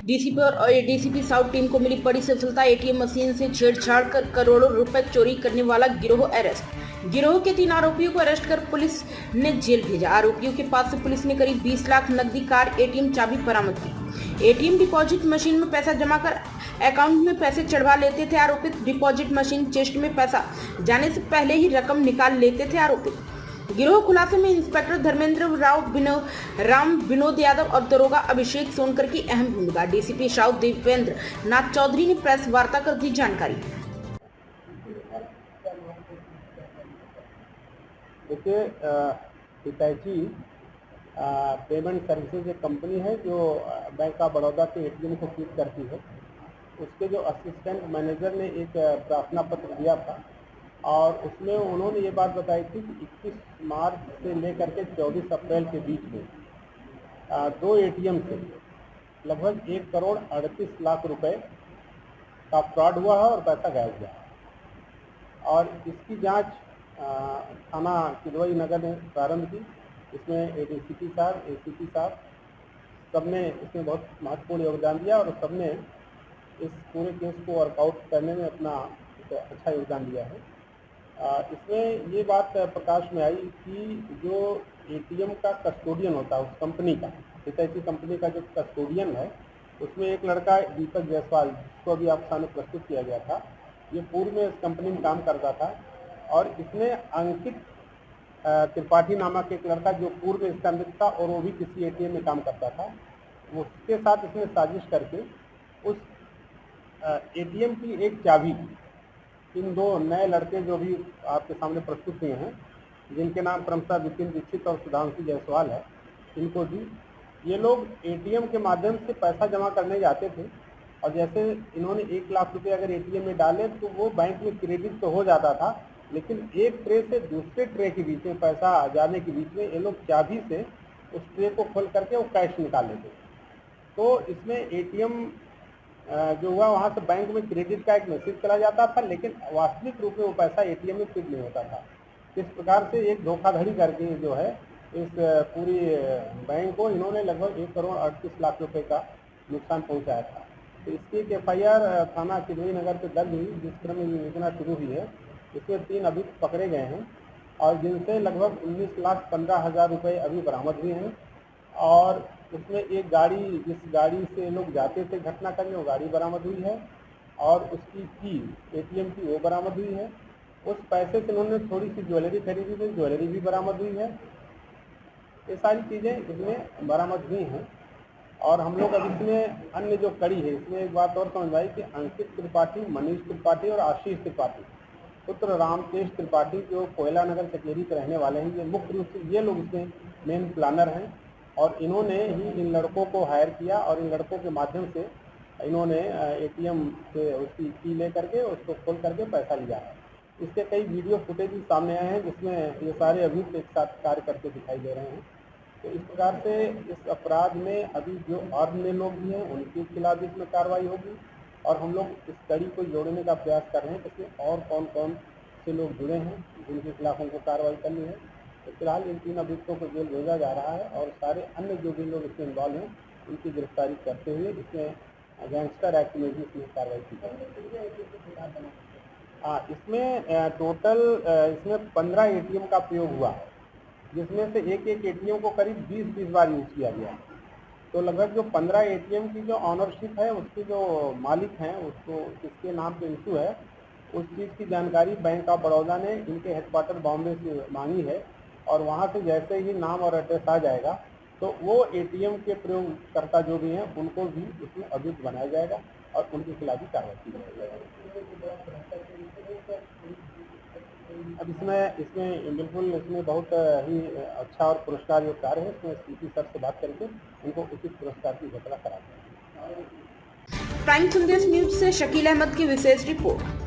DCP और ADCP south team को मिली बड़ी सफलता। एटीएम मशीन से छेड़छाड़ कर करोड़ों रुपए चोरी करने वाला गिरोह अरेस्ट। गिरोह के 3 आरोपियों को अरेस्ट कर पुलिस ने जेल भेजा। आरोपियों के पास से पुलिस ने करीब 20 लाख नकदी, कार, एटीएम चाबी बरामद की। एटीएम डिपॉजिट मशीन में पैसा जमा कर अकाउंट में पैसे चढ़वा लेते थे आरोपित। डिपॉजिट मशीन चेस्ट में पैसा जाने से पहले ही रकम निकाल लेते थे आरोपित। गिरोह खुलासे में इंस्पेक्टर धर्मेंद्र राम विनोद यादव और दरोगा अभिषेक सोनकर की अहम भूमिका। डीसीपी साउथ दीपेंद्र नाथ चौधरी ने प्रेस वार्ता कर दी जानकारी। देखिए, हितैषी पेमेंट सर्विसेज एक कंपनी है जो बैंक ऑफ बड़ौदा के एटीएम को सीज करती है। उसके जो असिस्टेंट मैनेजर ने एक प्रार्थना पत्र दिया था और उसमें उन्होंने ये बात बताई थी कि 21 मार्च से लेकर के 24 अप्रैल के बीच में 2 एटीएम से लगभग 1 करोड़ 38 लाख रुपए का फ्रॉड हुआ है और पैसा गायब हुआ है। और इसकी जांच थाना किदवई नगर ने प्रारंभ की। इसमें एडीसीपी साहब, एसीपी साहब सबने इसमें बहुत महत्वपूर्ण योगदान दिया और सबने इस पूरे केस को वर्कआउट करने में अपना अच्छा योगदान दिया है। इसमें ये बात प्रकाश में आई कि जो एटीएम का कस्टोडियन होता है उस कंपनी का, हितैषी कंपनी का जो कस्टोडियन है, उसमें एक लड़का दीपक जायसवाल, जिसको अभी आप सामने प्रस्तुत किया गया था, ये पूर्व में इस कंपनी में काम करता था। और इसने अंकित त्रिपाठी नामक एक लड़का जो पूर्व में इसका मित्र था और वो भी किसी एटीएम में काम करता था, उसके साथ इसने साजिश करके उस एटीएम की एक चाबी इन 2 नए लड़के जो भी आपके सामने प्रस्तुत हुए हैं, जिनके नाम क्रमशः विपिन दीक्षित और सुधांशु जायसवाल है, इनको दी। ये लोग एटीएम के माध्यम से पैसा जमा करने जाते थे और जैसे इन्होंने 1 लाख रुपए अगर एटीएम में डाले तो वो बैंक में क्रेडिट तो हो जाता था, लेकिन एक ट्रे से दूसरे ट्रे के बीच में पैसा जाने के बीच में ये लोग चाबी से उस ट्रे को खोल करके वो कैश निकाल लेते। तो इसमें एटीएम जो हुआ वहाँ से बैंक में क्रेडिट का एक मैसेज चला जाता था, लेकिन वास्तविक रूप में वो पैसा एटीएम में फिट नहीं होता था। इस प्रकार से एक धोखाधड़ी करके जो है इस पूरी बैंक को इन्होंने लगभग 1 करोड़ 38 लाख रुपए का नुकसान पहुंचाया था। तो इसकी एक एफआईआर थाना किदवई नगर पे दर्ज हुई, जिस क्रम में योजना शुरू हुई है। इसमें 3 अभी पकड़े गए हैं और जिनसे लगभग 19,15,000 रुपये अभी बरामद हुए हैं। और उसमें एक गाड़ी, जिस गाड़ी से लोग जाते थे घटना करने, वो गाड़ी बरामद हुई है और उसकी की एटीएम की वो बरामद हुई है। उस पैसे से उन्होंने थोड़ी सी ज्वेलरी खरीदी थी, ज्वेलरी भी बरामद हुई है। ये सारी चीज़ें इसमें बरामद हुई हैं। और हम लोग अब इसमें अन्य जो कड़ी है, इसमें एक बात और समझ आई कि अंकित त्रिपाठी, मनीष त्रिपाठी और आशीष त्रिपाठी पुत्र रामकेश त्रिपाठी जो कोयला नगर चकेरी के रहने वाले हैं, ये मुख्य रूप से ये लोग इसमें मेन प्लानर हैं और इन्होंने ही इन लड़कों को हायर किया और इन लड़कों के माध्यम से इन्होंने एटीएम से उसकी की ले करके उसको खोल करके पैसा लिया है। इसके कई वीडियो फुटेज भी सामने आए हैं जिसमें ये सारे अभियुक्त एक साथ कार्य करके दिखाई दे रहे हैं। तो इस प्रकार से इस अपराध में अभी जो अन्य लोग भी हैं उनके खिलाफ इसमें कार्रवाई होगी और हम लोग इस कड़ी को जोड़ने का प्रयास कर रहे हैं। इसमें और कौन कौन से लोग जुड़े हैं जिनके खिलाफ हमको कार्रवाई करनी है। तो फिलहाल इन 3 अभियुक्तों को जेल भेजा जा रहा है और सारे अन्य जो भी लोग इसमें इन्वॉल्व हैं उनकी गिरफ्तारी करते हुए इसमें गैंगस्टर एक्ट में भी इसमें कार्रवाई की जाएगी। इसमें टोटल इसमें 15 एटीएम का प्रयोग हुआ है, जिसमें से एक एटीएम को करीब 20 बार यूज़ किया गया। तो लगभग जो 15 एटीएम की जो ऑनरशिप है, उसके जो मालिक हैं, उसको किसके नाम पे इशू है, उस चीज़ की जानकारी बैंक ऑफ बड़ौदा ने इनके हेडक्वार्टर बॉम्बे से मांगी है और वहाँ से जैसे ही नाम और एड्रेस आ जाएगा तो वो एटीएम के प्रयोगकर्ता जो भी हैं उनको भी इसमें अभियुक्त बनाया जाएगा और उनके खिलाफ भी कार्रवाई की जाएगी। अब इसमें बिल्कुल इसमें बहुत ही अच्छा और पुरस्कार योग्य कार्य है। इसमें सीपी सर से बात करके उनको उचित पुरस्कार की घोषणा कराते हैं। प्राइम संदेश न्यूज से शकील अहमद की विशेष रिपोर्ट।